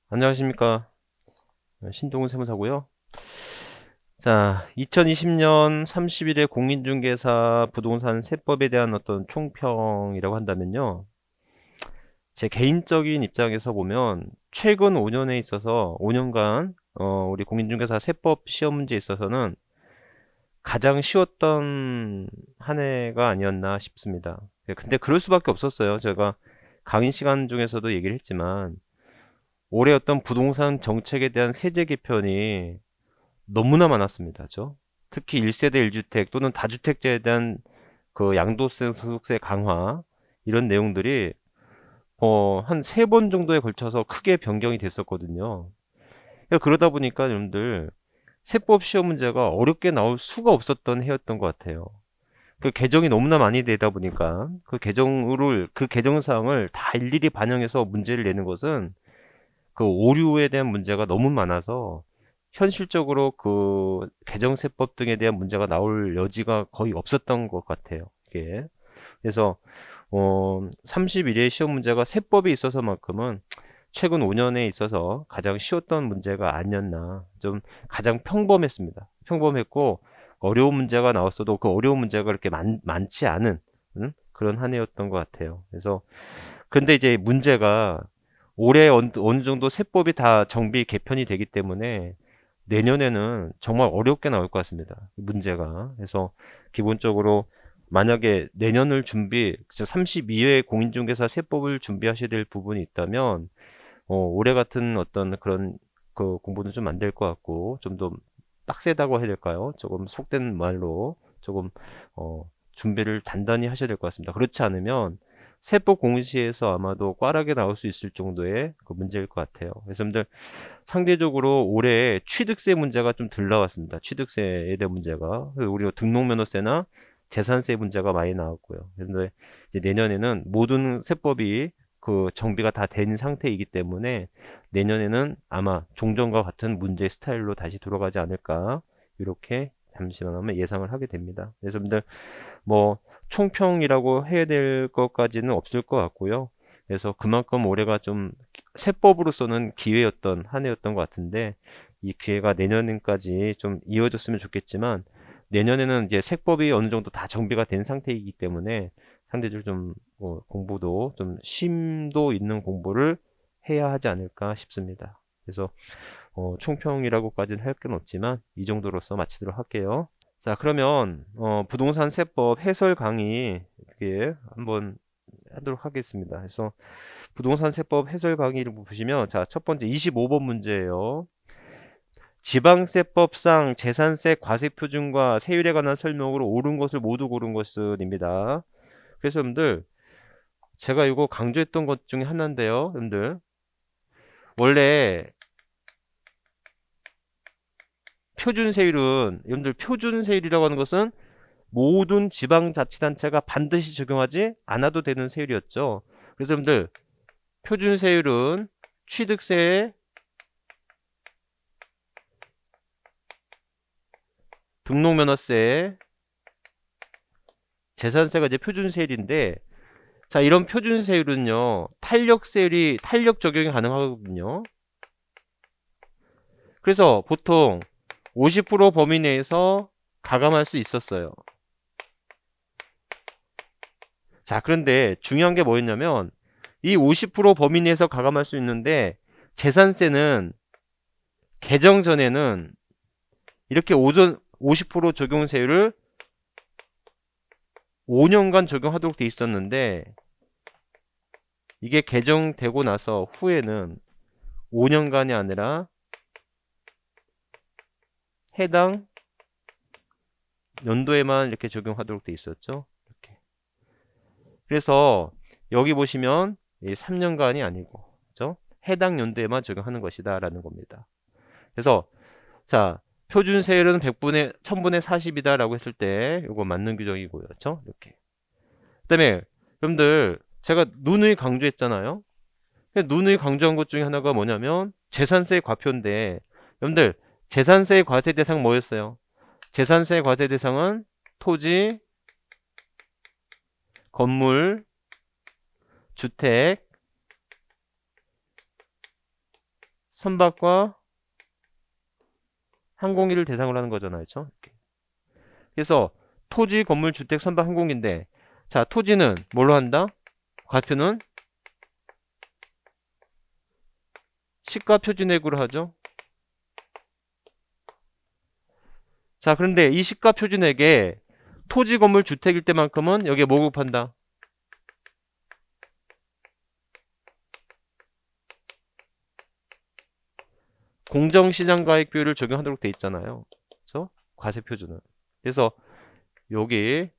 안녕하십니까. 신동훈 세무사고요. 자, 2020년 30일에 공인중개사 부동산 세법에 대한 어떤 총평이라고 한다면요. 제 개인적인 입장에서 보면 최근 5년에 있어서 5년간 우리 공인중개사 세법 시험 문제에 있어서는 가장 쉬웠던 한 해가 아니었나 싶습니다. 근데 그럴 수밖에 없었어요. 제가 강의 시간 중에서도 얘기를 했지만 올해 어떤 부동산 정책에 대한 세제 개편이 너무나 많았습니다. 그죠? 특히 1세대 1주택 또는 다주택자에 대한 그 양도세 소득세 강화 이런 내용들이 한 세 번 정도에 걸쳐서 크게 변경이 됐었거든요. 그러다 보니까 여러분들 세법 시험 문제가 어렵게 나올 수가 없었던 해였던 것 같아요. 그 개정이 너무나 많이 되다 보니까 그 개정 사항을 다 일일이 반영해서 문제를 내는 것은 그 오류에 대한 문제가 너무 많아서 현실적으로 그 개정세법 등에 대한 문제가 나올 여지가 거의 없었던 것 같아요. 이게. 그래서 31회 시험 문제가 세법에 있어서만큼은 최근 5년에 있어서 가장 쉬웠던 문제가 아니었나. 좀 가장 평범했습니다. 평범했고 어려운 문제가 나왔어도 그 어려운 문제가 그렇게 많지 않은 그런 한 해였던 것 같아요. 그래서 근데 이제 문제가 올해 어느 정도 세법이 다 정비 개편이 되기 때문에 내년에는 정말 어렵게 나올 것 같습니다. 문제가. 그래서 기본적으로 만약에 내년을 32회 공인중개사 세법을 준비하셔야 될 부분이 있다면 올해 같은 어떤 그런 그 공부는 좀 안 될 것 같고 좀 더 빡세다고 해야 될까요? 조금 속된 말로 조금 어, 준비를 단단히 하셔야 될 것 같습니다. 그렇지 않으면 세법 공시에서 아마도 꽈라게 나올 수 있을 정도의 그 문제일 것 같아요. 그래서 여러분들 상대적으로 올해 취득세 문제가 좀 덜 나왔습니다. 취득세에 대한 문제가 우리 등록면허세나 재산세 문제가 많이 나왔고요. 그런데 이제 내년에는 모든 세법이 그 정비가 다 된 상태이기 때문에 내년에는 아마 종전과 같은 문제 스타일로 다시 돌아가지 않을까 이렇게 잠시만 예상을 하게 됩니다. 그래서 여러분들 뭐 총평이라고 해야 될 것까지는 없을 것 같고요. 그래서 그만큼 올해가 좀 세법으로서는 기회였던 한 해였던 것 같은데 이 기회가 내년까지 좀 이어졌으면 좋겠지만 내년에는 이제 세법이 어느 정도 다 정비가 된 상태이기 때문에 상대적으로 좀 공부도 좀 심도 있는 공부를 해야 하지 않을까 싶습니다. 그래서 총평이라고까지는 할 건 없지만 이 정도로서 마치도록 할게요. 자, 그러면 부동산 세법 해설 강의 이렇게 한번 하도록 하겠습니다. 그래서 부동산 세법 해설 강의를 보시면 자, 첫 번째 25번 문제예요. 지방세법상 재산세 과세 표준과 세율에 관한 설명으로 옳은 것을 모두 고른 것을입니다. 그래서 여러분들 제가 이거 강조했던 것 중에 하나인데요. 여러분들 원래 여러분들 표준세율이라고 하는 것은 모든 지방자치단체가 반드시 적용하지 않아도 되는 세율이었죠. 그래서 여러분들 표준세율은 취득세, 등록면허세, 재산세가 이제 표준세율인데 자, 이런 표준세율은요. 탄력 적용이 가능하거든요. 그래서 보통 50% 범위 내에서 가감할 수 있었어요. 자, 그런데 중요한 게 뭐였냐면 이 50% 범위 내에서 가감할 수 있는데 재산세는 개정 전에는 이렇게 50% 적용세율을 5년간 적용하도록 돼 있었는데 이게 개정되고 나서 후에는 5년간이 아니라 해당 연도에만 이렇게 적용하도록 돼 있었죠. 이렇게. 그래서 여기 보시면 3년간이 아니고 그죠? 해당 연도에만 적용하는 것이다 라는 겁니다. 그래서 자, 표준세율은 100분의 1000분의 40이다 라고 했을 때 이거 맞는 규정이고요. 그렇죠? 이렇게. 그다음에 여러분들 제가 누누이 강조했잖아요. 누누이 강조한 것 중에 하나가 뭐냐면 재산세 과표인데 여러분들 재산세 과세 대상 뭐였어요? 재산세 과세 대상은 토지, 건물, 주택, 선박과 항공기를 대상으로 하는 거잖아요. 그렇죠? 그래서 토지, 건물, 주택, 선박, 항공기인데, 자, 토지는 뭘로 한다? 과표는 시가 표준액으로 하죠. 자, 그런데 이 시가 표준액에 토지, 건물, 주택일 때만큼은 여기에 뭐 곱한다? 공정시장가액 비율을 적용하도록 돼 있잖아요. 그래서 과세 표준은. 그래서 여기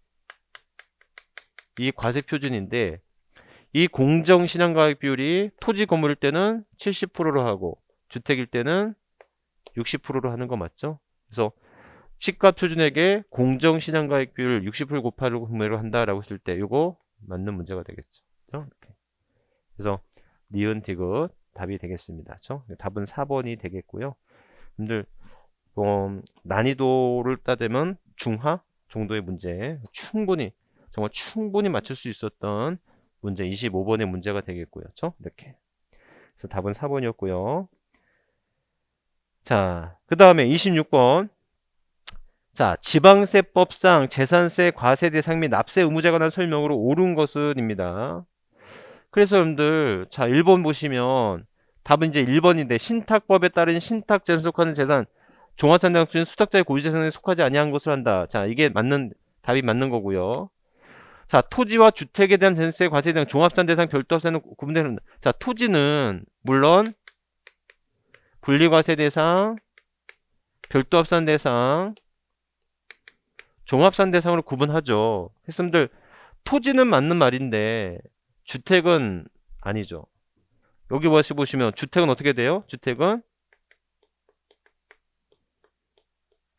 이 과세 표준인데 이 공정시장가액 비율이 토지 건물일 때는 70%로 하고 주택일 때는 60%로 하는 거 맞죠? 그래서 시가 표준액에 공정시장가액 비율 60% 곱하고 구매를 한다라고 했을 때 이거 맞는 문제가 되겠죠. 그렇죠? 그래서 니은 디귿 답이 되겠습니다. 그렇죠? 답은 4번이 되겠고요. 여러분들 난이도를 따지면 중하 정도의 문제 충분히 정말 충분히 맞출 수 있었던 문제 25번의 문제가 되겠고요. 그렇죠? 이렇게. 그래서 답은 4번이었고요. 자, 그 다음에 26번. 자, 지방세법상 재산세 과세 대상 및 납세 의무자에 관한 설명으로 옳은 것은입니다. 그래서 여러분들 자 1번 보시면 답은 이제 1번인데 신탁법에 따른 신탁재산에 속하는 재산 종합산당수는 수탁자의 고유재산에 속하지 아니한 것을 한다. 자, 이게 맞는 답이 맞는 거고요. 자, 토지와 주택에 대한 전세 과세에 대한 종합산 대상 별도합세는 구분되는. 자, 토지는 물론 분리과세 대상, 별도합산 대상, 종합산 대상으로 구분하죠. 학생들 토지는 맞는 말인데 주택은 아니죠. 여기 보시면 주택은 어떻게 돼요? 주택은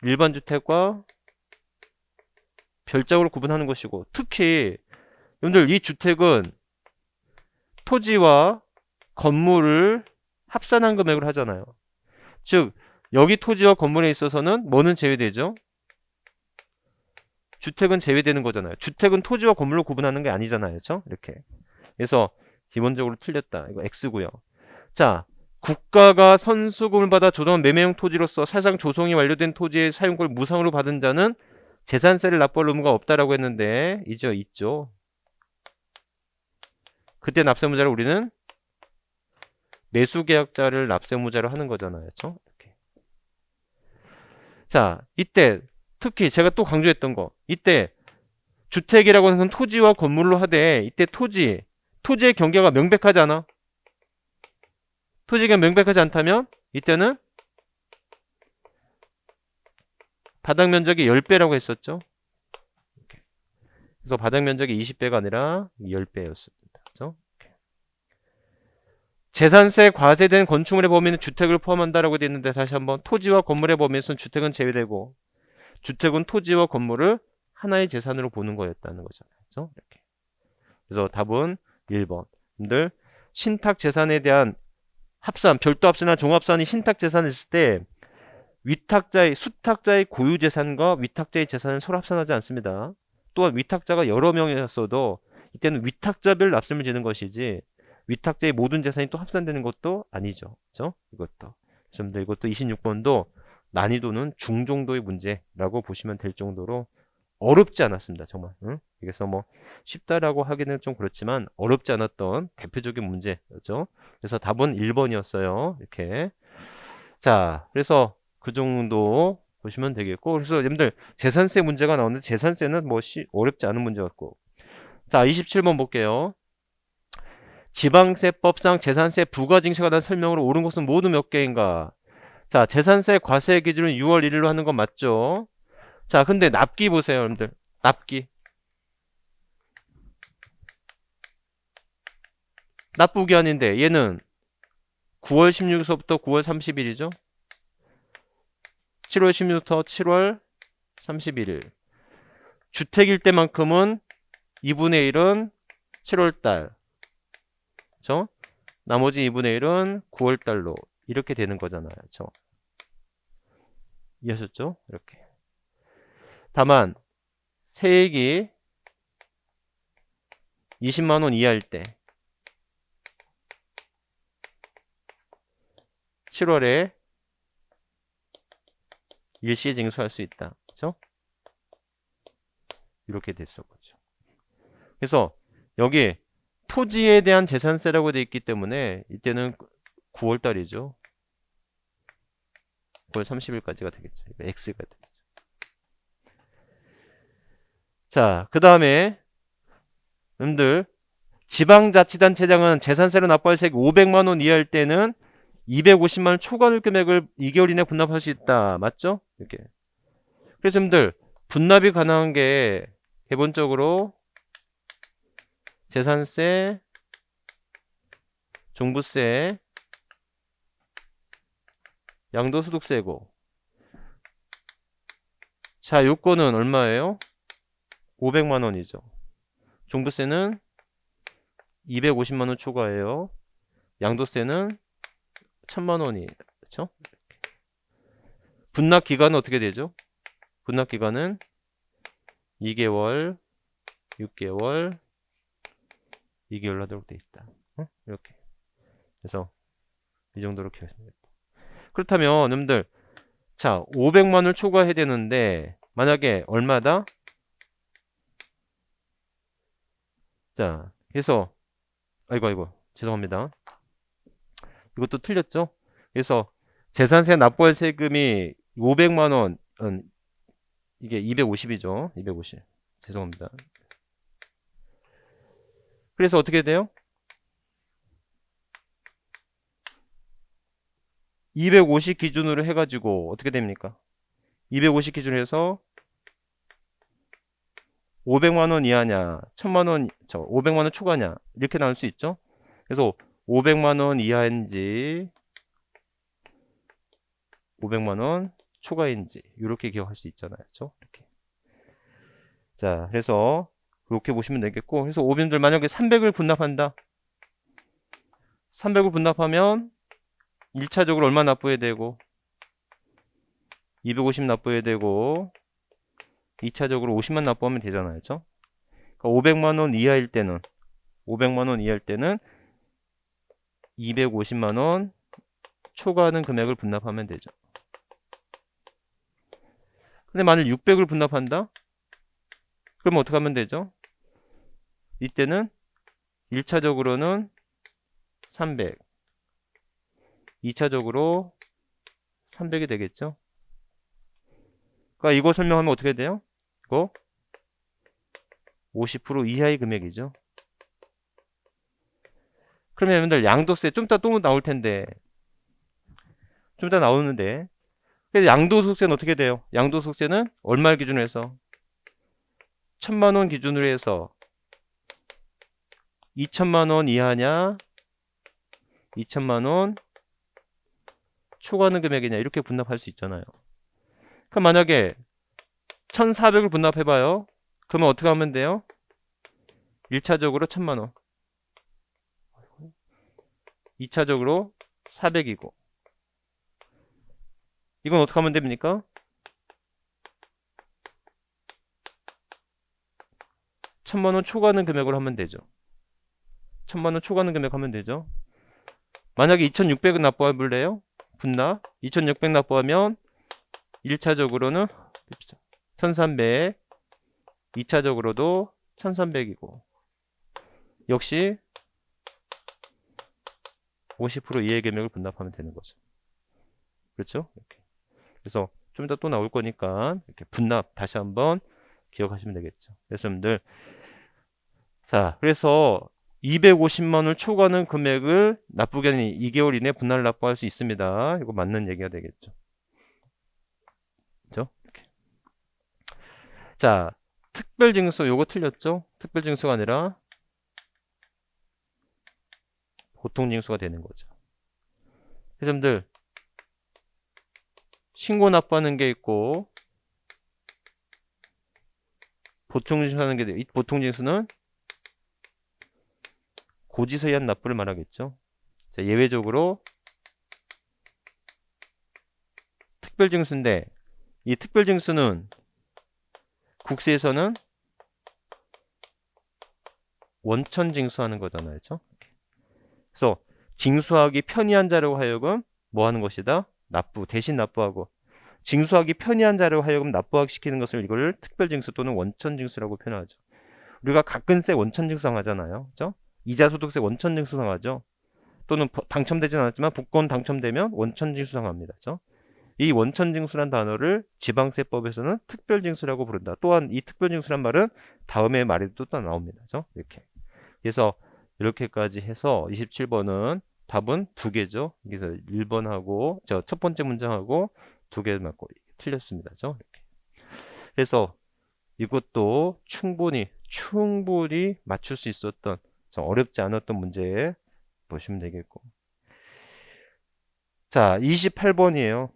일반 주택과 별장으로 구분하는 것이고 특히 여러분들 이 주택은 토지와 건물을 합산한 금액을 하잖아요. 즉 여기 토지와 건물에 있어서는 뭐는 제외되죠? 주택은 제외되는 거잖아요. 주택은 토지와 건물로 구분하는 게 아니잖아요. 그렇죠? 이렇게. 그래서 기본적으로 틀렸다. 이거 X고요. 자, 국가가 선수금을 받아 조성한 매매용 토지로서 사실상 조성이 완료된 토지의 사용권을 무상으로 받은 자는 재산세를 납부할 의무가 없다라고 했는데 있죠. 그때 납세무자를 우리는 매수계약자를 납세무자로 하는 거잖아요. 그렇죠? 이렇게. 자, 이때 특히 제가 또 강조했던 거 이때 주택이라고 하는 토지와 건물로 하되 이때 토지의 경계가 명백하지 않아? 토지가 명백하지 않다면 이때는 바닥 면적이 10배라고 했었죠. 그래서 바닥 면적이 20배가 아니라 10배였습니다. 그렇죠? 재산세 과세된 건축물의 범위는 주택을 포함한다라고 되어 있는데 다시 한번 토지와 건물의 범위에서는 주택은 제외되고 주택은 토지와 건물을 하나의 재산으로 보는 거였다는 거잖아요. 그렇죠? 이렇게. 그래서 답은 1번. 여러분들 신탁 재산에 대한 합산, 별도 합산이나 종합산이 신탁 재산을 있을 때 수탁자의 고유 재산과 위탁자의 재산을 서로 합산하지 않습니다. 또한 위탁자가 여러 명이었어도 이때는 위탁자별 납세를 지는 것이지 위탁자의 모든 재산이 또 합산되는 것도 아니죠. 그렇죠? 이것도 26번도 난이도는 중정도의 문제라고 보시면 될 정도로 어렵지 않았습니다. 정말. 응? 그래서 뭐 쉽다라고 하기는 좀 그렇지만 어렵지 않았던 대표적인 문제였죠. 그래서 답은 1번이었어요. 이렇게. 자, 그래서 그 정도 보시면 되겠고, 그래서 여러분들 재산세 문제가 나오는데 재산세는 뭐 어렵지 않은 문제 같고. 자, 27번 볼게요. 지방세법상 재산세 부과징수에 관한 설명으로 옳은 것은 모두 몇 개인가? 자, 재산세 과세 기준은 6월 1일로 하는 건 맞죠? 자, 근데 납기 보세요, 여러분들. 납기. 납부기한인데 얘는 9월 16일서부터 9월 30일이죠. 7월 16일부터 7월 31일. 주택일 때만큼은 2분의 1은 7월달. 그쵸? 나머지 2분의 1은 9월달로. 이렇게 되는 거잖아요. 그쵸? 이해하셨죠? 이렇게. 다만, 세액이 20만원 이하일 때, 7월에 일시에 징수할 수 있다. 그죠? 이렇게 됐었거죠. 그래서 여기 토지에 대한 재산세라고 되어 있기 때문에 이때는 9월 달이죠. 9월 30일까지가 되겠죠. X가 되겠죠. 자, 그 다음에 여러분들 지방자치단체장은 재산세로 납부할 세액 500만 원 이하일 때는 250만 원 초과할 금액을 2개월 이내 분납할 수 있다. 맞죠? 이렇게. 그래서 여러분들 분납이 가능한 게 기본적으로 재산세, 종부세, 양도소득세고. 자, 요건은 얼마예요? 500만 원이죠. 종부세는 250만 원 초과해요. 양도세는 1000만 원이에요. 그렇죠? 분납 기간은 어떻게 되죠? 분납 기간은 2개월, 6개월, 2개월로 하도록 되어 있다. 이렇게. 그래서 이 정도로 기억하시면 됩니다. 그렇다면 여러분들 자 500만 원을 초과해야 되는데 만약에 얼마다? 자 그래서 아이고 죄송합니다. 이것도 틀렸죠? 그래서 재산세 납부할 세금이 500만 원 이게 250이죠. 250 죄송합니다. 그래서 어떻게 돼요? 250 기준으로 해가지고 어떻게 됩니까? 250 기준으로 해서 500만 원 이하냐, 1000만 원, 500만 원 초과냐 이렇게 나올 수 있죠. 그래서 500만 원 이하인지 500만 원 초과인지 이렇게 기억할 수 있잖아요. 그렇죠? 이렇게. 자, 그래서 그렇게 보시면 되겠고, 그래서 오빈들 만약에 300을 분납한다. 300을 분납하면 1차적으로 얼마 납부해야 되고 250 납부해야 되고 2차적으로 50만 납부하면 되잖아요. 그렇죠? 그러니까 500만 원 이하일 때는 250만 원 초과하는 금액을 분납하면 되죠. 근데 만일 600을 분납한다? 그러면 어떻게 하면 되죠? 이때는 1차적으로는 300 2차적으로 300이 되겠죠? 그러니까 이거 설명하면 어떻게 돼요? 이거 50% 이하의 금액이죠. 그러면 여러분들 양도세 좀 이따 또 나올 텐데 좀 이따 나오는데 그래서 양도소득세는 어떻게 돼요? 양도소득세는 얼마를 기준으로 해서 1000만 원 기준으로 해서 2000만 원 이하냐 2000만 원 초과하는 금액이냐 이렇게 분납할 수 있잖아요. 그럼 만약에 1400을 분납해봐요. 그러면 어떻게 하면 돼요? 1차적으로 1000만 원 2차적으로 400이고 이건 어떻게 하면 됩니까? 1000만 원 초과하는 금액으로 하면 되죠. 1000만 원 초과하는 금액 하면 되죠. 만약에 2600은 납부해볼래요? 분납 2600 납부하면 1차적으로는 1300 2차적으로도 1300이고 역시 50% 이하의 금액을 분납하면 되는 거죠. 그렇죠? 이렇게. 그래서 좀 이따 또 나올 거니까 이렇게 분납 다시 한번 기억하시면 되겠죠. 그래서 여러분들 자 그래서 250만원을 초과하는 금액을 납부기간이 2개월 이내 분할 납부할 수 있습니다. 이거 맞는 얘기가 되겠죠. 그렇죠? 이렇게. 자 특별징수 요거 틀렸죠? 특별징수가 아니라 보통징수가 되는 거죠. 그래서 여러분들 신고 납부하는 게 있고 보통징수하는 게 돼요. 이 보통징수는 고지서에 의한 납부를 말하겠죠. 자, 예외적으로 특별징수인데 이 특별징수는 국세에서는 원천징수하는 거잖아요. 그렇죠? 그래서 징수하기 편의한 자로 하여금 뭐 하는 것이다? 대신 납부하고. 징수하기 편의한 자로 하여금 납부하기 시키는 것을 이걸 특별징수 또는 원천징수라고 표현하죠. 우리가 가끔씩 원천징수당하잖아요. 그죠? 이자소득세 원천징수당하죠. 또는 당첨되진 않았지만 복권 당첨되면 원천징수당합니다. 그죠? 이 원천징수란 단어를 지방세법에서는 특별징수라고 부른다. 또한 이 특별징수란 말은 다음에 말에도 또 나옵니다. 그죠? 이렇게. 그래서 이렇게까지 해서 27번은 답은 두 개죠. 그래서 1번하고 첫 번째 문장하고 두 개 맞고 틀렸습니다. 그죠? 이렇게. 그래서 이것도 충분히 맞출 수 있었던 어렵지 않았던 문제 보시면 되겠고. 자, 28번이에요.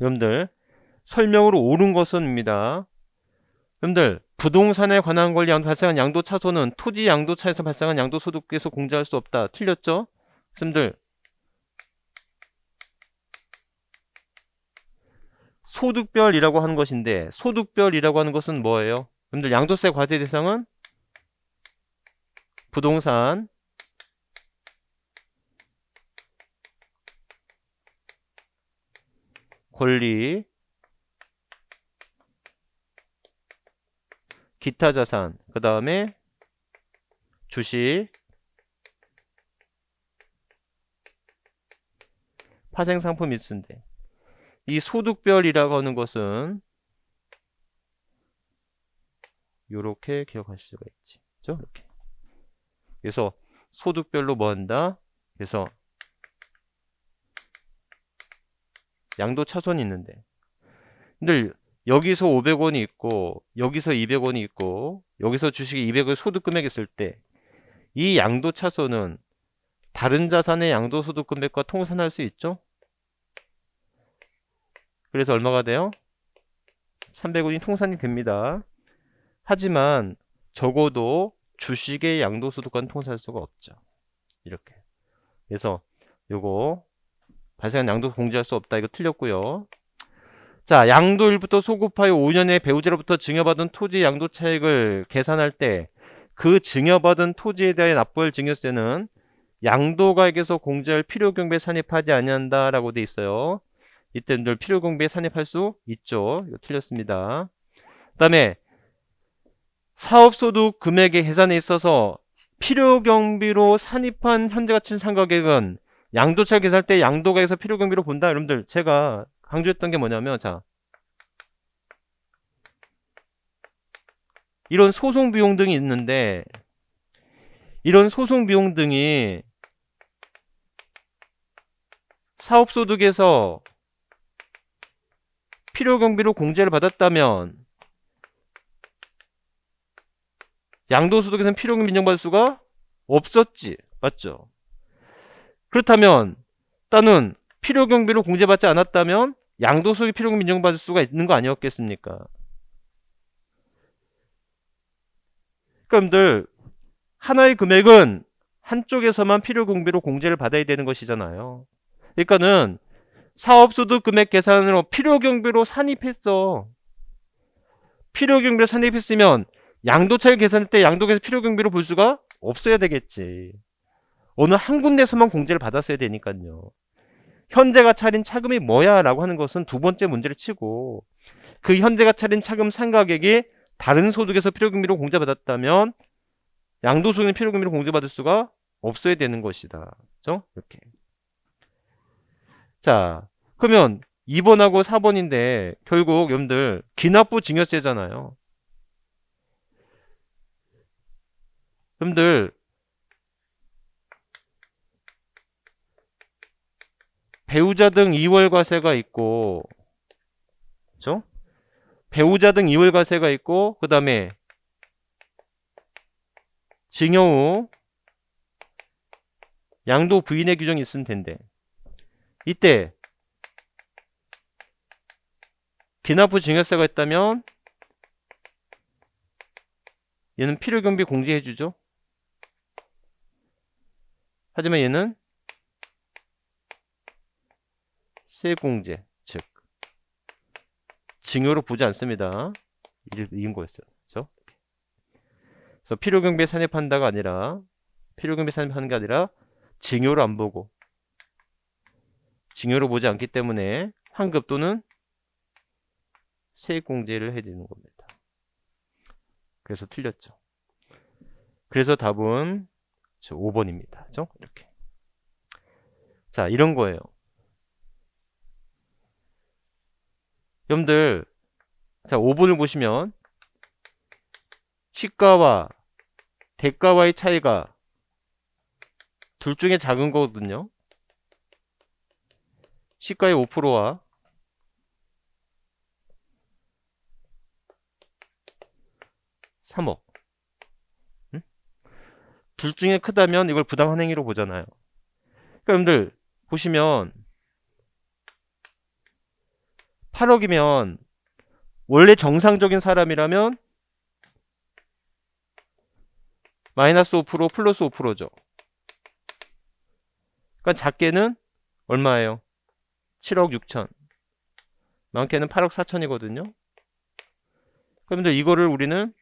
여러분들 설명으로 옳은 것은입니다. 여러분들 부동산에 관한 권리 발생한 양도차손은 토지 양도차에서 발생한 양도소득에서 공제할 수 없다. 틀렸죠? 여러분들 소득별이라고 하는 것인데 소득별이라고 하는 것은 뭐예요? 여러분들 양도세 과세 대상은 부동산, 권리, 기타 자산, 그 다음에 주식, 파생상품 있는데 이 소득별이라고 하는 것은 이렇게 기억하실 수가 있지. 그죠? 이렇게. 그래서 소득별로 뭐 한다? 그래서 양도차손이 있는데 근데 여기서 500원이 있고 여기서 200원이 있고 여기서 주식이 200원 소득금액이 있을 때 이 양도차손은 다른 자산의 양도소득금액과 통산할 수 있죠? 그래서 얼마가 돼요? 300원이 통산이 됩니다. 하지만 적어도 주식의 양도소득과는 통산할 수가 없죠. 이렇게. 그래서 요거 발생한 양도 공제할 수 없다. 이거 틀렸고요. 자, 양도일부터 소급하여 5년에 배우자로부터 증여받은 토지 양도 차익을 계산할 때 그 증여받은 토지에 대해 납부할 증여세는 양도가액에서 공제할 필요경비에 산입하지 아니한다라고 돼 있어요. 이때 늘 필요경비에 산입할 수 있죠. 이거 틀렸습니다. 그 다음에 사업소득 금액의 계산에 있어서 필요경비로 산입한 현재가치 상각액은 양도차익 계산할 때 양도가액에서 필요경비로 본다. 여러분들 제가 강조했던 게 뭐냐면 자 이런 소송 비용 등이 있는데 이런 소송 비용 등이 사업소득에서 필요경비로 공제를 받았다면 양도소득에서는 필요경비 인정받을 수가 없었지. 맞죠? 그렇다면 따는 필요경비로 공제받지 않았다면 양도소득이 필요경비 인정받을 수가 있는 거 아니었겠습니까? 그러니까 하나의 금액은 한쪽에서만 필요경비로 공제를 받아야 되는 것이잖아요. 그러니까는 사업소득 금액 계산으로 필요경비로 산입했어. 필요경비로 산입했으면 양도차익 계산할 때 양도에서 필요경비로 볼 수가 없어야 되겠지. 어느 한 군데서만 공제를 받았어야 되니까요. 현재가 차린 차금이 뭐야? 라고 하는 것은 두 번째 문제를 치고 그 현재가 차린 차금 상각액이 다른 소득에서 필요경비로 공제받았다면 양도소득은 필요경비로 공제받을 수가 없어야 되는 것이다. 그죠? 이렇게. 자, 그러면 2번하고 4번인데 결국 여러분들 기납부 증여세잖아요. 여러분들 배우자 등 이월과세가 있고 그죠? 배우자 등 이월과세가 있고 그 다음에 증여 후 양도 부인의 규정이 있을 텐데 이때 기납부 증여세가 있다면 얘는 필요경비 공제해주죠. 하지만 얘는 세공제, 즉 증여로 보지 않습니다. 이긴 거였어요. 그렇죠? 그래서 필요경비에 산입한다가 아니라 필요경비에 산입하는 게 아니라 증여로 안 보고 징여로 보지 않기 때문에 환급 또는 세액공제를 해야 되는 겁니다. 그래서 틀렸죠. 그래서 답은 5번입니다. 그죠? 이렇게. 자, 이런 거예요. 여러분들, 자, 5번을 보시면 시가와 대가와의 차이가 둘 중에 작은 거거든요. 시가의 5%와 (3억) 둘 중에 크다면 이걸 부당한 행위로 보잖아요. 그러니까 여러분들 보시면 8억이면 원래 정상적인 사람이라면 마이너스 5% 플러스 5%죠. 그러니까 작게는 얼마예요? 7억 6천. 많게는 8억 4천이거든요. 그런데 이거를 우리는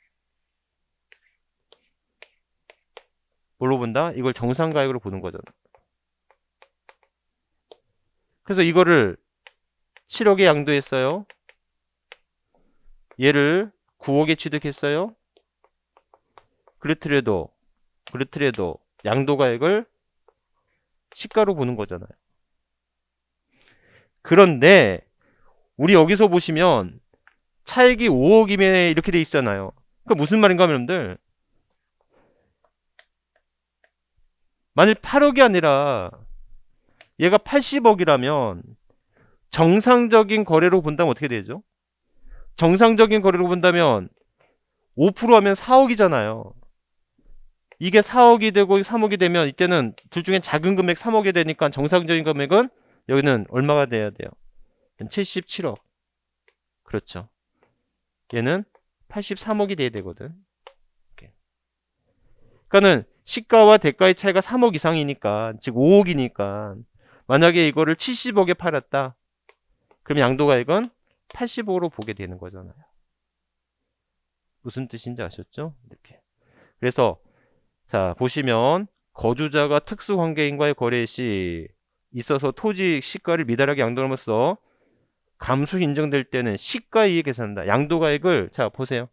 뭘로 본다? 이걸 정상가액으로 보는 거잖아. 그래서 이거를 7억에 양도했어요. 얘를 9억에 취득했어요. 그렇더라도 양도가액을 시가로 보는 거잖아요. 그런데 우리 여기서 보시면 차액이 5억이면 이렇게 돼 있잖아요. 그러니까 무슨 말인가 하면 여러분들, 만일 8억이 아니라 얘가 80억이라면 정상적인 거래로 본다면 어떻게 되죠? 정상적인 거래로 본다면 5% 하면 4억이잖아요. 이게 4억이 되고 3억이 되면 이때는 둘 중에 작은 금액 3억이 되니까 정상적인 금액은 여기는 얼마가 돼야 돼요? 77억. 그렇죠. 얘는 83억이 돼야 되거든. 이렇게. 그러니까는 시가와 대가의 차이가 3억 이상이니까, 즉 5억이니까 만약에 이거를 70억에 팔았다. 그럼 양도가액은 85로 보게 되는 거잖아요. 무슨 뜻인지 아셨죠? 이렇게. 그래서 자, 보시면 거주자가 특수관계인과의 거래 시 있어서 토지 시가를 미달하게 양도함으로써 감수 인정될 때는 시가이익 계산한다. 양도가액을 자 보세요.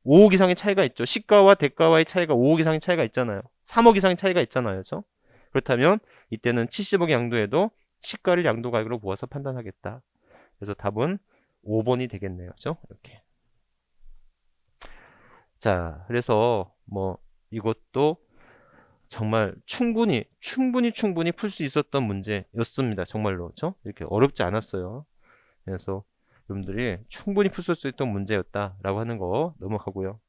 5억 이상의 차이가 있죠. 시가와 대가와의 차이가 5억 이상의 차이가 있잖아요. 3억 이상의 차이가 있잖아요. 그렇죠? 그렇다면 이때는 70억 양도해도 시가를 양도가액으로 보아서 판단하겠다. 그래서 답은 5번이 되겠네요. 그렇죠? 이렇게. 자, 그래서 뭐 이것도 정말 충분히 풀 수 있었던 문제였습니다. 정말로. 그렇죠? 이렇게 어렵지 않았어요. 그래서 여러분들이 충분히 풀 수 있었던 문제였다라고 하는 거 넘어가고요.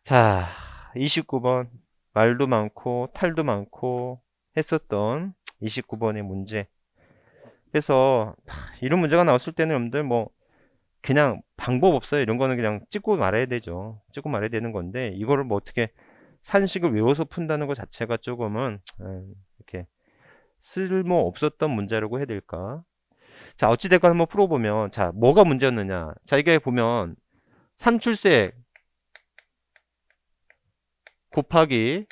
자, 29번 말도 많고 탈도 많고 했었던 29번의 문제. 그래서 이런 문제가 나왔을 때는 여러분들 뭐 그냥 방법 없어요. 이런 거는 그냥 찍고 말아야 되죠. 찍고 말아야 되는 건데 이거를 뭐 어떻게 산식을 외워서 푼다는 것 자체가 조금은 이렇게 쓸모 없었던 문제라고 해야 될까? 자, 어찌됐건 한번 풀어보면 자, 뭐가 문제였느냐? 자, 이게 보면 산출세 곱하기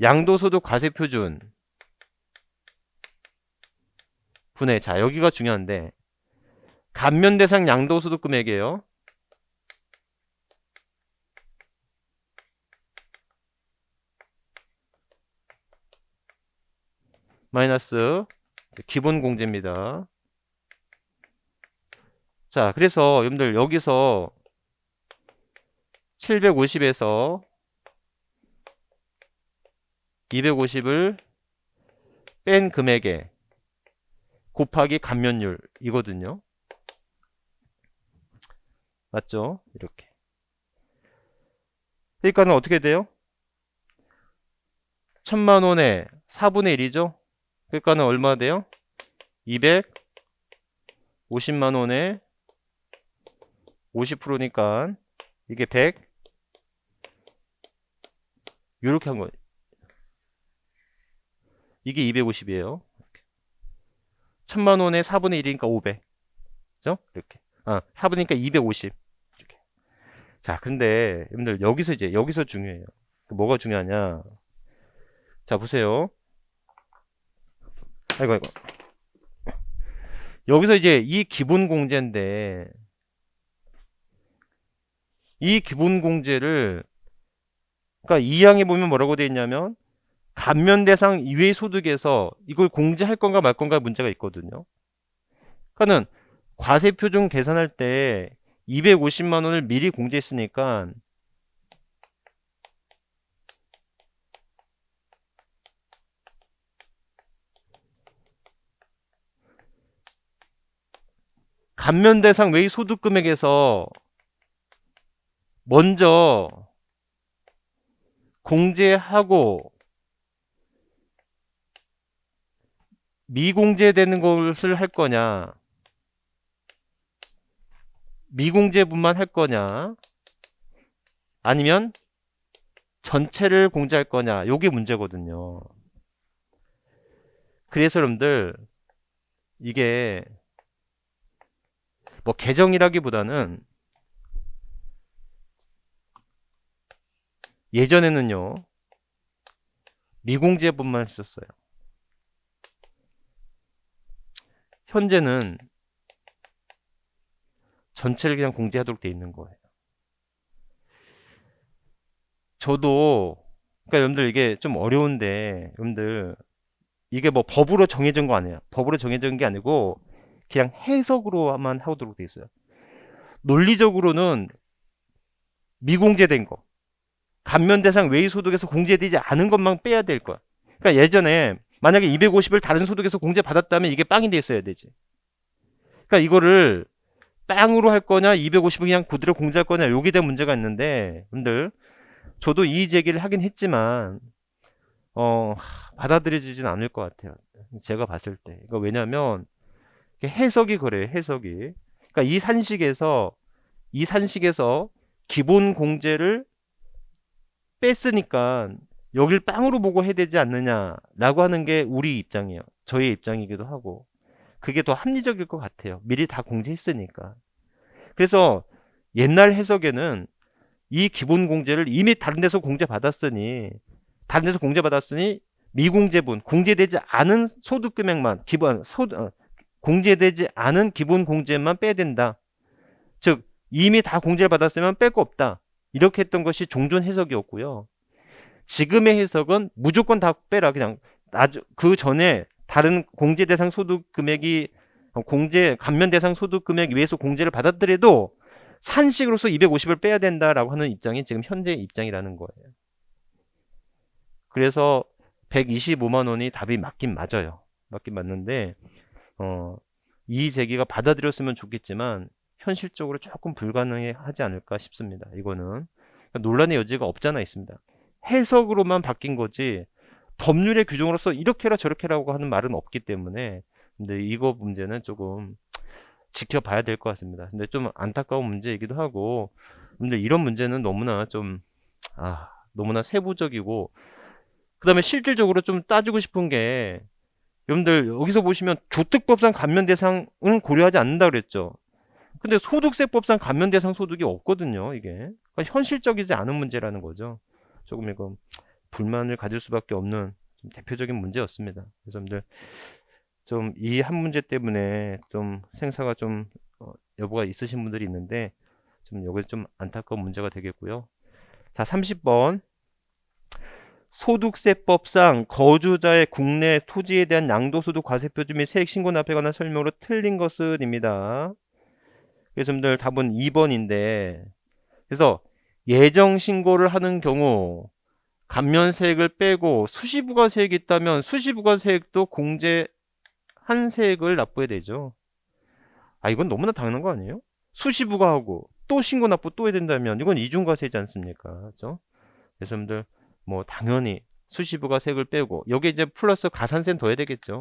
양도소득 과세표준 분의 자, 여기가 중요한데 감면 대상 양도소득 금액이에요. 마이너스 기본 공제입니다. 자, 그래서 여러분들 여기서 750에서 250을 뺀 금액에 곱하기 감면율 이거든요. 맞죠? 이렇게. 그러니까는 어떻게 돼요? 1000만원에 4분의 1이죠? 그러니까는 얼마 돼요? 250만원에 50%니까 이게 100 이렇게 한 거예요. 이게 250이에요. 1000만원에 4분의 1이니까 500. 그죠? 이렇게. 4분이니까 250. 이렇게. 자, 근데 여러분들 여기서 중요해요. 뭐가 중요하냐? 자, 보세요. 아이고, 아이고. 여기서 이제 이 기본 공제인데, 이 기본 공제를, 그러니까 이 항에 보면 뭐라고 되어 있냐면, 감면 대상 이외의 소득에서 이걸 공제할 건가 말 건가 문제가 있거든요. 그러니까는 과세표준 계산할 때 250만 원을 미리 공제했으니까 감면 대상 외의 소득 금액에서 먼저 공제하고 미공제되는 것을 할 거냐, 미공제분만 할 거냐, 아니면 전체를 공제할 거냐, 요게 문제거든요. 그래서 여러분들 이게 뭐 개정이라기보다는 예전에는요 미공제분만 했었어요. 현재는 전체를 그냥 공제하도록 돼 있는 거예요. 저도 그러니까 여러분들 이게 좀 어려운데 여러분들 이게 뭐 법으로 정해진 거 아니에요. 법으로 정해진 게 아니고 그냥 해석으로만 하도록 돼 있어요. 논리적으로는 미공제된 거, 감면 대상 외의 소득에서 공제되지 않은 것만 빼야 될 거야. 그러니까 예전에 만약에 250을 다른 소득에서 공제 받았다면 이게 빵이 돼 있어야 되지. 그러니까 이거를 빵으로 할 거냐, 250을 그냥 그대로 공제할 거냐, 여기에 대한 문제가 있는데, 여러분들 저도 이의 제기를 하긴 했지만 받아들여지진 않을 것 같아요. 제가 봤을 때. 그러니까 왜냐하면 해석이 그래요. 해석이. 그러니까 이 산식에서 기본 공제를 뺐으니까 여길 빵으로 보고 해야 되지 않느냐라고 하는 게 우리 입장이에요. 저의 입장이기도 하고. 그게 더 합리적일 것 같아요. 미리 다 공제했으니까. 그래서 옛날 해석에는 이 기본 공제를 이미 다른 데서 공제받았으니 미공제분, 공제되지 않은 소득 금액만 공제되지 않은 기본 공제만 빼야 된다. 즉 이미 다 공제를 받았으면 뺄 거 없다. 이렇게 했던 것이 종전 해석이었고요. 지금의 해석은 무조건 다 빼라. 그냥 그 전에 다른 공제 대상 소득 금액이 감면 대상 소득 금액 위에서 공제를 받았더라도 산식으로서 250을 빼야 된다라고 하는 입장이 지금 현재 입장이라는 거예요. 그래서 125만 원이 답이 맞긴 맞아요. 맞긴 맞는데 이 제기가 받아들였으면 좋겠지만 현실적으로 조금 불가능하지 않을까 싶습니다. 이거는 그러니까 논란의 여지가 없잖아 있습니다. 해석으로만 바뀐 거지 법률의 규정으로서 이렇게라 저렇게라고 하는 말은 없기 때문에 근데 이거 문제는 조금 지켜봐야 될 것 같습니다. 근데 좀 안타까운 문제이기도 하고 근데 이런 문제는 너무나 세부적이고 그 다음에 실질적으로 좀 따지고 싶은 게 여러분들 여기서 보시면 조특법상 감면 대상은 고려하지 않는다 그랬죠. 근데 소득세법상 감면 대상 소득이 없거든요. 이게 그러니까 현실적이지 않은 문제라는 거죠. 조금 이거 불만을 가질 수밖에 없는 좀 대표적인 문제였습니다. 그래서 여러분들 좀 이 한 문제 때문에 좀 생사가 좀 여부가 있으신 분들이 있는데 좀 여기 좀 안타까운 문제가 되겠고요. 자, 30번 소득세법상 거주자의 국내 토지에 대한 양도소득 과세표준 및 세액신고 납부에 관한 설명으로 틀린 것은입니다. 그래서 여러분들 답은 2번인데 그래서 예정신고를 하는 경우 감면세액을 빼고 수시부가세액이 있다면 수시부가세액도 공제한 세액을 납부해야 되죠. 이건 너무나 당연한 거 아니에요? 수시부가하고 또 신고 납부 또 해야 된다면 이건 이중과세지 않습니까? 그렇죠? 그래서 여러분들 뭐 당연히 수시부가세액을 빼고 여기 이제 플러스 가산세는 더 해야 되겠죠.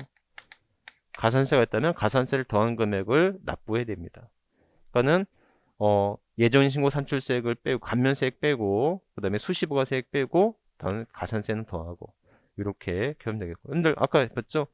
가산세가 있다면 가산세를 더한 금액을 납부해야 됩니다. 그러니까는 예전신고 산출세액을 빼고 감면세액 빼고 그 다음에 수시부가세액 빼고 가산세는 더하고 이렇게 하면 되겠고 여러분들 아까 봤죠?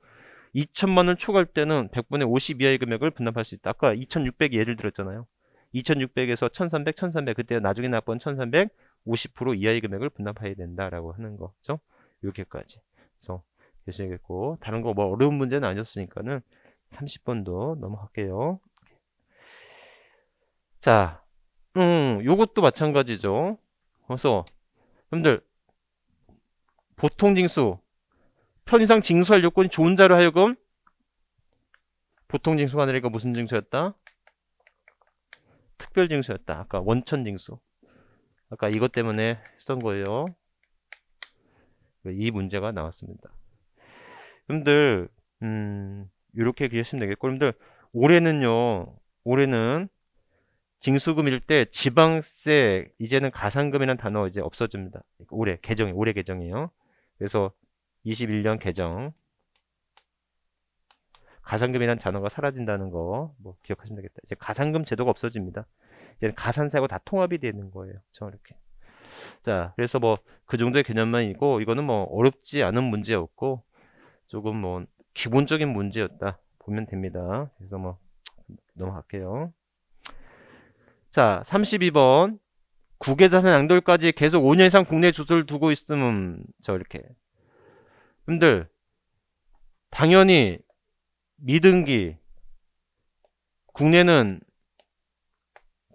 2천만원 초과할 때는 100분의 50 이하의 금액을 분납할 수 있다. 아까 2600 예를 들었잖아요. 2600에서 1300, 1300 그때 나중에 납부한 1300 50% 이하의 금액을 분납해야 된다라고 하는 거죠. 이렇게까지. 그래서 되시겠고, 다른 거 뭐 어려운 문제는 아니었으니까는 30번도 넘어갈게요. 자, 요것도 마찬가지죠. 그래서 여러분들 보통 징수, 편의상 징수할 요건이 좋은 자로 하여금 보통 징수가 아니라 무슨 징수였다? 특별 징수였다. 아까 원천 징수. 아까 이것 때문에 했던 거예요. 이 문제가 나왔습니다. 여러분들 이렇게 기억하시면 되겠고, 여러분들 올해는 징수금일 때 지방세 이제는 가산금이라는 단어 이제 없어집니다. 올해 개정이에요. 그래서 21년 개정 가산금이라는 단어가 사라진다는 거 뭐 기억하시면 되겠다. 이제 가산금 제도가 없어집니다. 이제 가산세하고 다 통합이 되는 거예요. 이렇게. 자, 그래서 뭐 그 정도의 개념만이고, 이거는 뭐 어렵지 않은 문제였고 조금 뭐 기본적인 문제였다 보면 됩니다. 그래서 뭐 넘어갈게요. 자, 32번 국외자산 양도일까지 계속 5년 이상 국내 주소를 두고 있으면 이렇게. 여러분들 당연히 미등기 국내는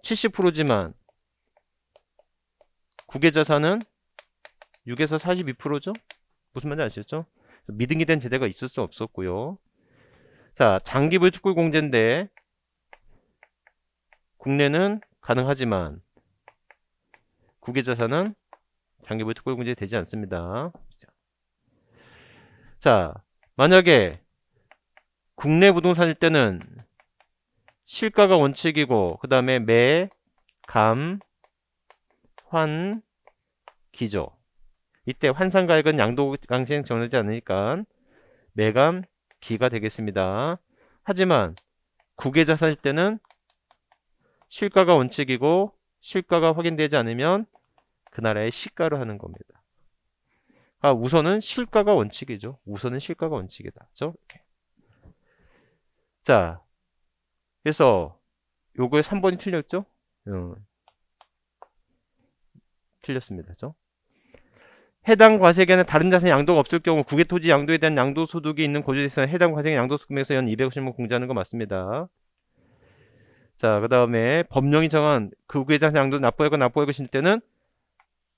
70%지만 국외자산은 6에서 42%죠? 무슨 말인지 아시죠? 미등기 된 제대가 있을 수 없었고요. 자, 장기부의 특별 공제인데 국내는 가능하지만 국외자산은 장기부의 특별 공제 되지 않습니다. 자, 만약에 국내 부동산일 때는 실가가 원칙이고 그 다음에 매, 감, 환, 기죠. 이때 환산가액은 양도강생 정하지 않으니까 매감, 기가 되겠습니다. 하지만 국외자산일 때는 실가가 원칙이고 실가가 확인되지 않으면 그 나라의 시가로 하는 겁니다. 우선은 실가가 원칙이죠. 우선은 실가가 원칙이다. 그렇죠? 이렇게. 자, 그래서 요거에 3번이 틀렸죠? 틀렸습니다. 그렇죠? 해당 과세계는 다른 자산의 양도가 없을 경우 국외토지 양도에 대한 양도소득이 있는 거주지에서는 해당 과세계 양도소득금에서 연 250만 공제하는 거 맞습니다. 자, 그 다음에 법령이 정한 국외자산 양도 납부하고 납부하고 계실 때는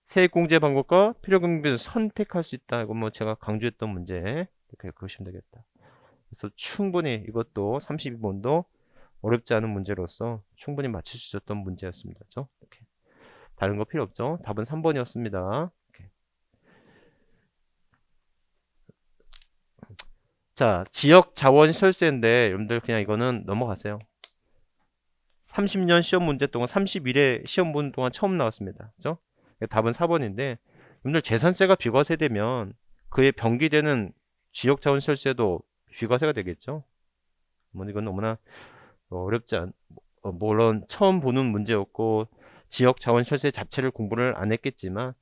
세액공제 방법과 필요금액을 선택할 수 있다. 이건 뭐 제가 강조했던 문제 이렇게 보시면 되겠다. 그래서 충분히 이것도 32번도 어렵지 않은 문제로서 충분히 맞출 수 있었던 문제였습니다. 그렇죠? 이렇게. 다른 거 필요 없죠? 답은 3번이었습니다. 자, 지역 자원 시설세인데 여러분들 그냥 이거는 넘어가세요. 30년 시험 문제 동안 31회 시험 본 동안 처음 나왔습니다. 그죠? 답은 4번인데 여러분들 재산세가 비과세되면 그에 병기되는 지역 자원 시설세도 비과세가 되겠죠. 뭐 이건 너무나 어렵지 않 물론 처음 보는 문제였고 지역 자원 시설세 자체를 공부를 안 했겠지만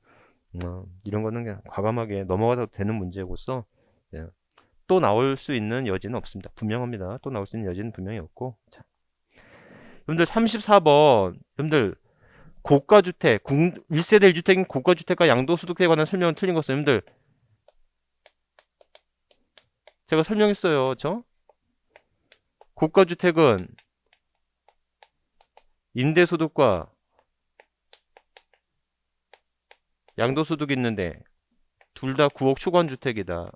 이런 거는 그냥 과감하게 넘어가도 되는 문제고서 또 나올 수 있는 여지는 없습니다. 분명합니다. 또 나올 수 있는 여지는 분명히 없고. 자. 여러분들 34번 여러분들 고가주택 1세대 1주택인 고가주택과 양도소득세에 관한 설명은 틀린 것은 여러분들 제가 설명했어요. 그렇죠? 고가주택은 임대소득과 양도소득이 있는데 둘 다 9억 초과주택이다.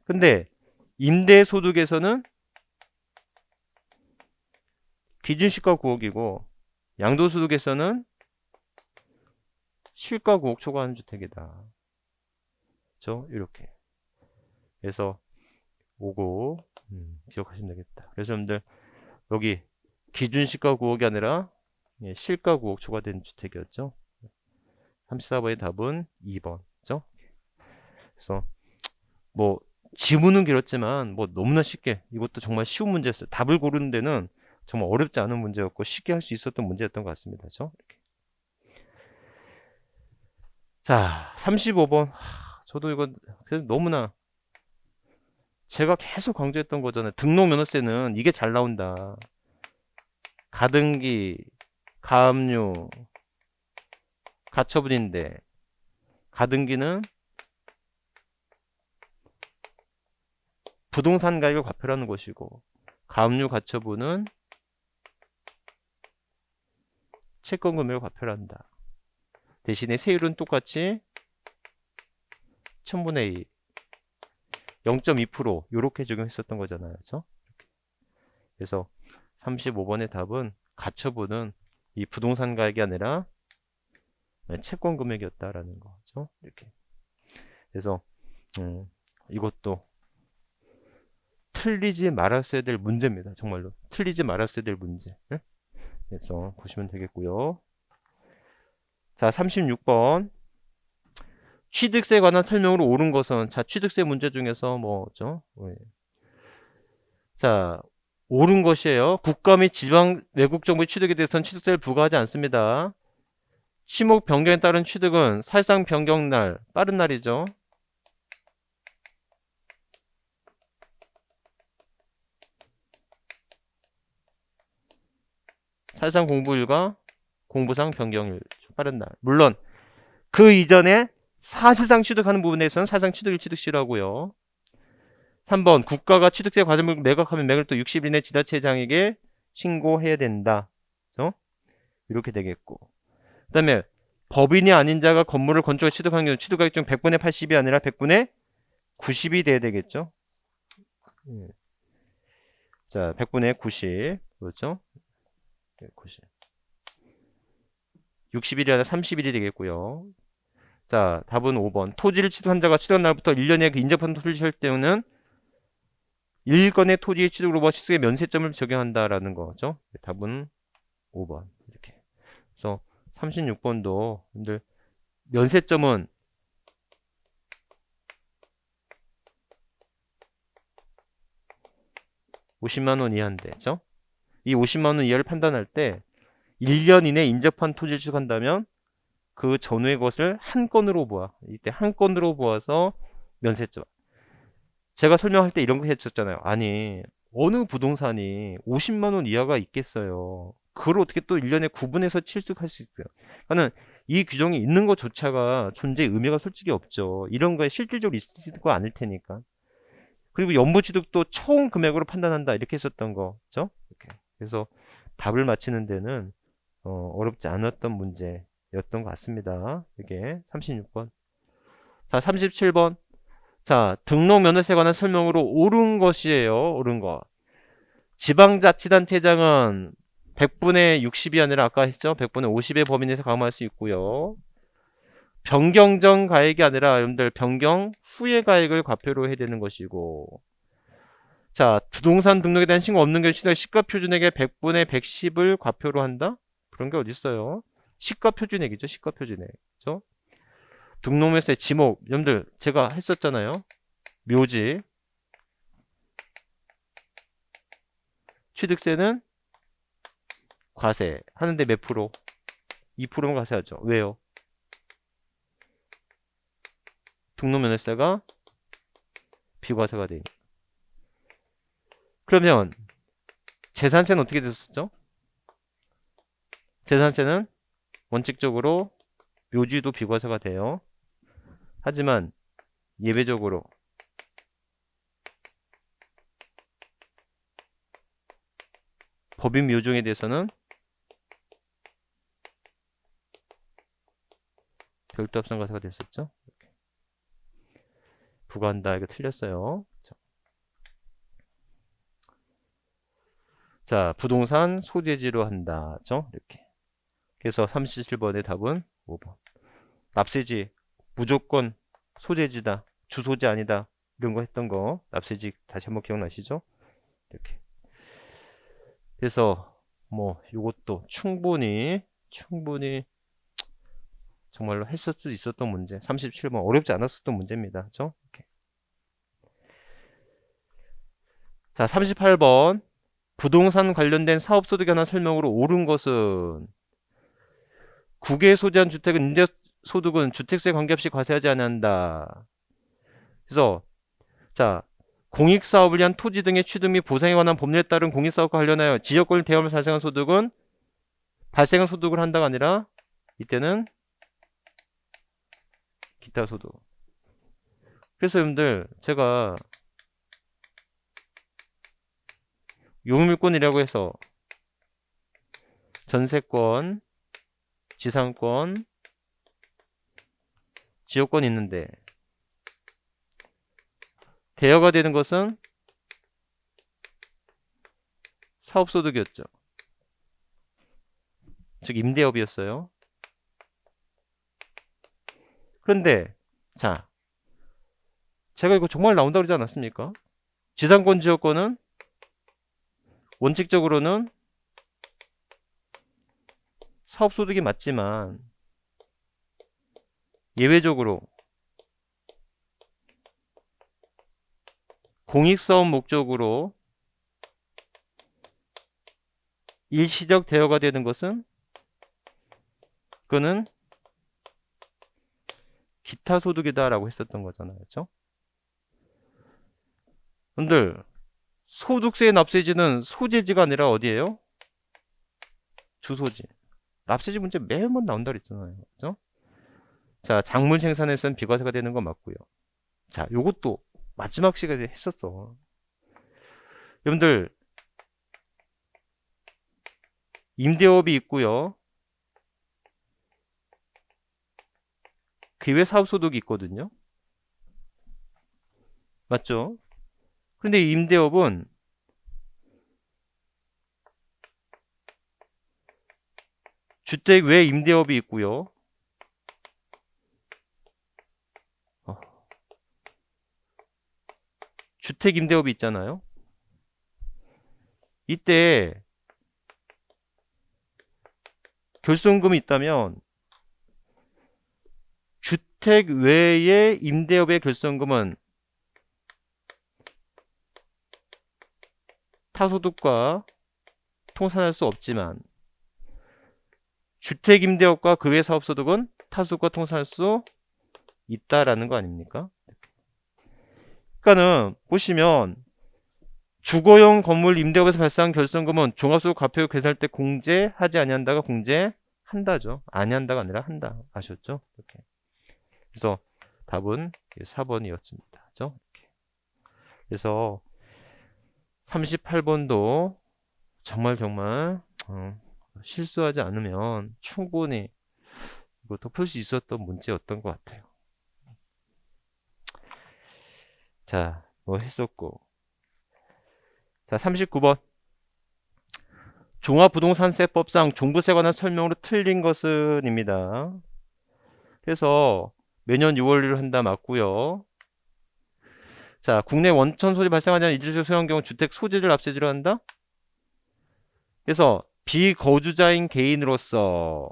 근데 임대소득에서는 기준시가 9억이고 양도소득에서는 실가 9억 초과하는 주택이다. 그렇죠? 이렇게. 그래서 오고 기억하시면 되겠다. 그래서 여러분들 여기 기준시가 9억이 아니라 실가 9억 초과된 주택이었죠. 34번의 답은 2번. 그죠? 그래서 뭐 지문은 길었지만 뭐 너무나 쉽게 이것도 정말 쉬운 문제였어요. 답을 고르는 데는 정말 어렵지 않은 문제였고 쉽게 할 수 있었던 문제였던 것 같습니다. 그죠? 이렇게. 자, 35번. 저도 이거 너무나 제가 계속 강조했던 거잖아요. 등록면허세는 이게 잘 나온다. 가등기, 가압류, 가처분인데 가등기는 부동산 가액을 과표로 하는 것이고, 가압류 가처분은 채권 금액을 과표를 한다. 대신에 세율은 똑같이 1000분의 2, 0.2% 요렇게 적용했었던 거잖아요. 그렇죠? 그래서 35번의 답은 가처분은 이 부동산 가액이 아니라 채권 금액이었다라는 거죠. 이렇게. 그래서 이것도 틀리지 말았어야 될 문제입니다. 정말로 틀리지 말았어야 될 문제. 네? 그래서 보시면 되겠고요. 자, 36번. 취득세에 관한 설명으로 옳은 것은, 자, 취득세 문제 중에서 뭐죠? 자, 옳은 것이에요. 국가 및 지방 외국 정부의 취득에 대해서는 취득세를 부과하지 않습니다. 시목 변경에 따른 취득은 사실상 변경날, 빠른 날이죠. 사실상 공부일과 공부상 변경일, 빠른 날. 물론 그 이전에 사실상 취득하는 부분에 대해서는 사실상 취득일 취득시라고요. 3번 국가가 취득세 과세물을 매각하면 매각일도 60일 이내 지자체장에게 신고해야 된다. 그렇죠? 이렇게 되겠고, 그 다음에 법인이 아닌 자가 건물을 건축해 취득한 경우 취득가액 중 100분의 80이 아니라 100분의 90이 돼야 되겠죠. 자, 100분의 90, 그렇죠? 90. 60일이 아니라 30일이 되겠고요. 자, 답은 5번. 토지를 취득한 자가 취득한 날부터 1년에 그 인접한 토지를 취득할 때는 1건의 토지의 취득으로 취득의 면세점을 적용한다라는 거죠. 답은 5번. 이렇게. 그래서 36번도 여러분들 면세점은 $50,000,000 이하인데, 그죠? 이 $50,000,000 이하를 판단할 때 1년 이내 인접한 토지를 취득한다면 그 전후의 것을 한 건으로 보아. 이때 한 건으로 보아서 면세점. 제가 설명할 때 이런 거 했었잖아요. 아니, 어느 부동산이 $50,000,000 이하가 있겠어요. 그걸 어떻게 또 1년에 구분해서 취득할 수 있어요. 그러니까 이 규정이 있는 것조차가 존재의 의미가 솔직히 없죠. 이런 거에 실질적으로 있지도 않을 테니까. 그리고 연부취득도 총 금액으로 판단한다. 이렇게 했었던 거죠. 이렇게. 그래서 답을 맞히는 데는 어렵지 않았던 문제였던 것 같습니다. 이게 36번. 자, 37번. 자, 등록 면허세에 관한 설명으로 옳은 것이에요. 옳은 거. 지방자치단체장은 100분의 60이 아니라 아까 했죠? 100분의 50의 범위 내에서 감화할 수 있고요. 변경 전 가액이 아니라 여러분들 변경 후의 가액을 과표로 해야 되는 것이고, 자, 부동산 등록에 대한 신고 없는 경우 시가표준액의 100분의 110을 과표로 한다? 그런 게 어디 있어요? 시가표준액이죠. 시가표준액. 그렇죠? 등록면세 지목, 여러분들 제가 했었잖아요. 묘지. 취득세는 과세 하는데 몇 프로? 2%면 과세하죠. 왜요? 등록면세가 비과세가 되니까. 그러면 재산세는 어떻게 됐었죠? 재산세는 원칙적으로 묘지도 비과세가 돼요. 하지만 예외적으로 법인 묘종에 대해서는 별도 합산 과세가 됐었죠. 이렇게. 부과한다. 이거 틀렸어요. 자, 부동산 소재지로 한다. 그죠? 이렇게. 그래서 37번의 답은 5번. 납세지 무조건 소재지다. 주소지 아니다. 이런 거 했던 거. 납세지 다시 한번 기억나시죠? 이렇게. 그래서 뭐 이것도 충분히 정말로 했을 수 있었던 문제. 37번 어렵지 않았었던 문제입니다. 그죠? 이렇게. 자, 38번. 부동산 관련된 사업소득에 관한 설명으로 옳은 것은 국외에 소재한 주택은 임대소득은 주택세 관계없이 과세하지 않는다. 그래서 자, 공익사업을 위한 토지 등의 취득 및 보상에 관한 법률에 따른 공익사업과 관련하여 지역권을 대하면서 발생한 소득은 발생한 소득을 한다가 아니라 이때는 기타 소득. 그래서 여러분들 제가 용밀권이라고 해서 전세권, 지상권, 지역권이 있는데 대여가 되는 것은 사업소득이었죠. 즉 임대업이었어요. 그런데 자, 제가 이거 정말 나온다고 그러지 않았습니까? 지상권, 지역권은 원칙적으로는 사업소득이 맞지만 예외적으로 공익사업 목적으로 일시적 대여가 되는 것은 그거는 기타 소득이다 라고 했었던 거잖아요. 그렇죠? 여러분들 소득세 납세지는 소재지가 아니라 어디예요? 주소지. 납세지 문제 매번 나온다 그랬잖아요. 그렇죠? 자, 작물 생산에서는 비과세가 되는 거 맞고요. 자, 요것도 마지막 시간에 했었어. 여러분들 임대업이 있고요. 그 외 사업소득이 있거든요. 맞죠? 그런데 이 임대업은 주택 외 임대업이 있고요. 주택 임대업이 있잖아요. 이때 결손금이 있다면 주택 외의 임대업의 결손금은 타소득과 통산할 수 없지만 주택 임대업과 그 외 사업소득은 타소득과 통산할 수 있다라는 거 아닙니까? 그러니까는 보시면 주거용 건물 임대업에서 발생한 결손금은 종합소득 과표율 계산할 때 공제하지 아니한다가 공제한다죠. 아니한다가 아니라 한다. 아셨죠? 이렇게. 그래서 답은 4번이었습니다. 그죠? 이렇게. 그래서 38번도 정말 실수하지 않으면 충분히 이것도 풀 수 있었던 문제였던 것 같아요. 자, 뭐 했었고. 자, 39번. 종합부동산세법상 종부세 관한 설명으로 틀린 것은입니다. 그래서 매년 6월 1일 한다 맞고요. 자, 국내 원천 소지 발생하지 않은 이주택 소유한 경우 주택 소지를 납세지로 한다. 그래서 비거주자인 개인으로서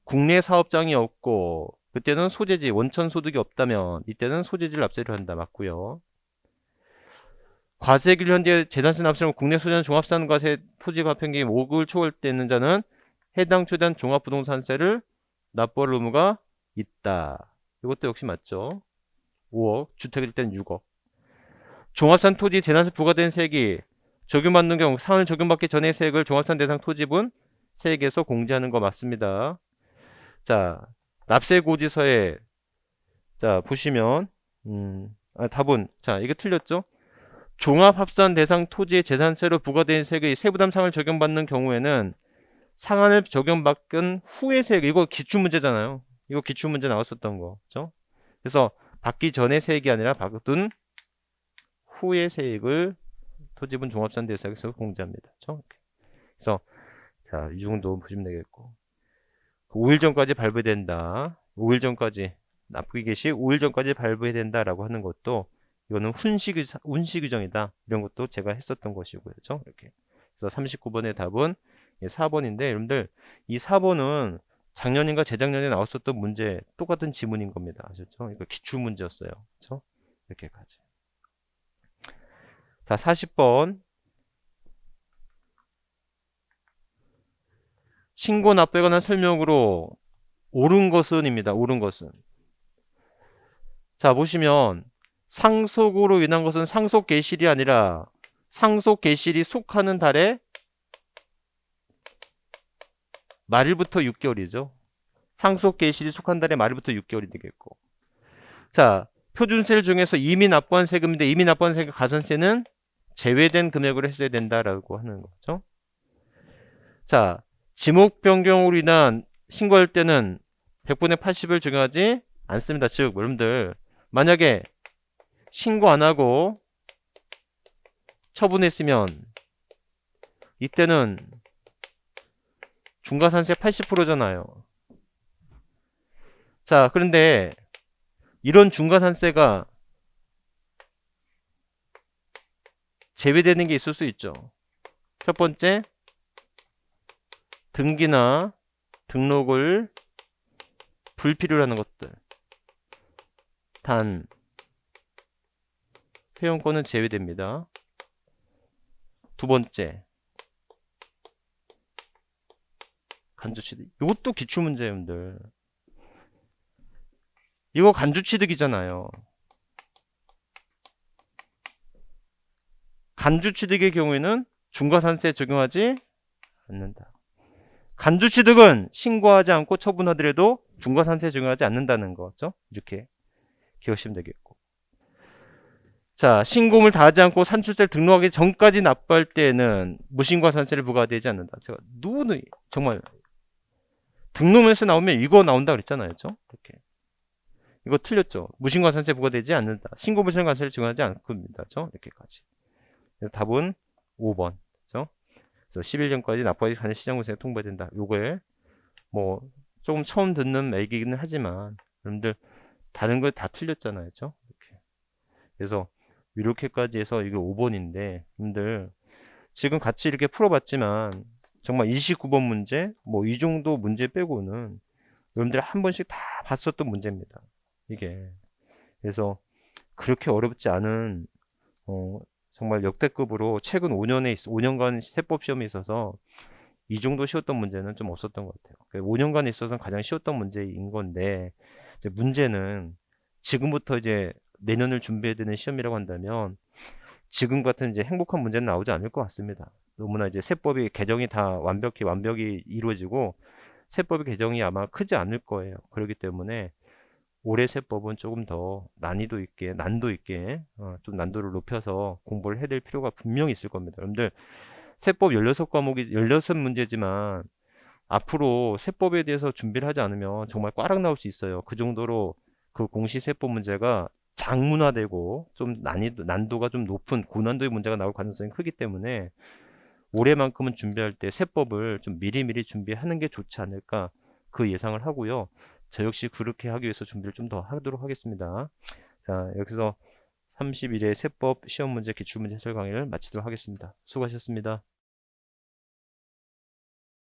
국내 사업장이 없고 그때는 소재지 원천 소득이 없다면 이때는 소재지를 납세를 한다 맞고요. 과세기일 현재 재산세 납세는 국내 소유한 종합산과세 토지 가평기 5개월 초월되는 자는 해당 초대한 종합부동산세를 납부할 의무가 있다. 이것도 역시 맞죠. 5억, 주택일 때는 6억. 종합산 토지 재산세 부과된 세액이 적용받는 경우 상을 적용받기 전의 세액을 종합산 대상 토지분 세액에서 공제하는 거 맞습니다. 자, 납세고지서에 자 보시면 답은 자 이거 틀렸죠? 종합합산 대상 토지의 재산세로 부과된 세액의 세부담상을 적용받는 경우에는 상한을 적용받은 후의 세액, 이거 기출문제잖아요. 이거 기출문제 나왔었던 거. 그렇죠? 그래서 받기 전의 세액이 아니라 받은 후의 세액을 토지분 종합산 대상에서 공제합니다. 그렇죠? 그래서 자, 이 정도 보시면 되겠고. 5일 전까지 발부된다. 5일 전까지 납부기 개시 5일 전까지 발부해야 된다라고 하는 것도 이거는 운시 규정이다. 이런 것도 제가 했었던 것이고요. 그렇죠? 이렇게. 그래서 39번의 답은 4번인데 여러분들 이 4번은 작년인가 재작년에 나왔었던 문제 똑같은 지문인 겁니다. 아셨죠? 이거 기출 문제였어요. 그렇죠? 이렇게까지. 자, 40번. 신고 납부에 관한 설명으로 옳은 것은입니다. 옳은 것은. 자, 보시면 상속으로 인한 것은 상속 개시일이 아니라 상속 개시일이 속하는 달에 말일부터 6개월이죠. 상속 개시일이 속한 달에 말일부터 6개월이 되겠고. 자, 표준세율 중에서 이미 납부한 세금인데 이미 납부한 세금 가산세는 제외된 금액으로 했어야 된다라고 하는 거죠. 자, 지목 변경으로 인한 신고할 때는 100분의 80을 적용하지 않습니다. 즉, 여러분들 만약에 신고 안 하고 처분했으면 이때는 중과산세 80%잖아요. 자, 그런데 이런 중과산세가 제외되는 게 있을 수 있죠. 첫 번째, 등기나 등록을 불필요로 하는 것들. 단, 회원권은 제외됩니다. 두 번째, 간주취득. 이것도 기출문제예요, 여러분들. 이거 간주취득이잖아요. 간주취득의 경우에는 중과산세 적용하지 않는다. 간주취득은 신고하지 않고 처분하더라도 중과산세 적용하지 않는다는 거죠. 이렇게 기억하시면 되겠고. 자, 신고를 다하지 않고 산출세를 등록하기 전까지 납부할 때에는 무신과산세를 부과되지 않는다. 제가 누구는 정말 등록면서 나오면 이거 나온다 그랬잖아요. 그렇죠? 이렇게. 이거 틀렸죠. 무신과산세 부과되지 않는다. 신고 무신과산세를 적용하지 않습니다. 그렇죠? 이렇게까지. 그래서 답은 5번. 그렇죠? 그래서 11년까지 납부하기 전에 시장공세가 통보해야 된다. 요걸 뭐 조금 처음 듣는 얘기는 하지만 여러분들 다른 거 다 틀렸잖아요. 그렇죠? 이렇게. 그래서 이렇게까지 해서 이게 5번인데 여러분들 지금 같이 이렇게 풀어봤지만 정말 29번 문제 뭐 이 정도 문제 빼고는 여러분들 한 번씩 다 봤었던 문제입니다. 이게. 그래서 그렇게 어렵지 않은 정말 역대급으로 최근 5년간 세법 시험에 있어서 이 정도 쉬웠던 문제는 좀 없었던 것 같아요. 5년간에 있어서는 가장 쉬웠던 문제인 건데 이제 문제는 지금부터 이제 내년을 준비해야 되는 시험이라고 한다면 지금 같은 이제 행복한 문제는 나오지 않을 것 같습니다. 너무나 이제 세법이 개정이 다 완벽히 이루어지고 세법의 개정이 아마 크지 않을 거예요. 그렇기 때문에 올해 세법은 조금 더 난도 있게 좀 난도를 높여서 공부를 해야 될 필요가 분명히 있을 겁니다. 여러분들 세법 16과목이 16문제지만 앞으로 세법에 대해서 준비를 하지 않으면 정말 꽈락 나올 수 있어요. 그 정도로 그 공시 세법 문제가 장문화되고 좀 난도가 좀 높은 고난도의 문제가 나올 가능성이 크기 때문에 올해만큼은 준비할 때 세법을 좀 미리미리 준비하는 게 좋지 않을까 그 예상을 하고요. 저 역시 그렇게 하기 위해서 준비를 좀 더 하도록 하겠습니다. 자, 여기서 31회 세법 시험 문제 기출문제 해설 강의를 마치도록 하겠습니다. 수고하셨습니다.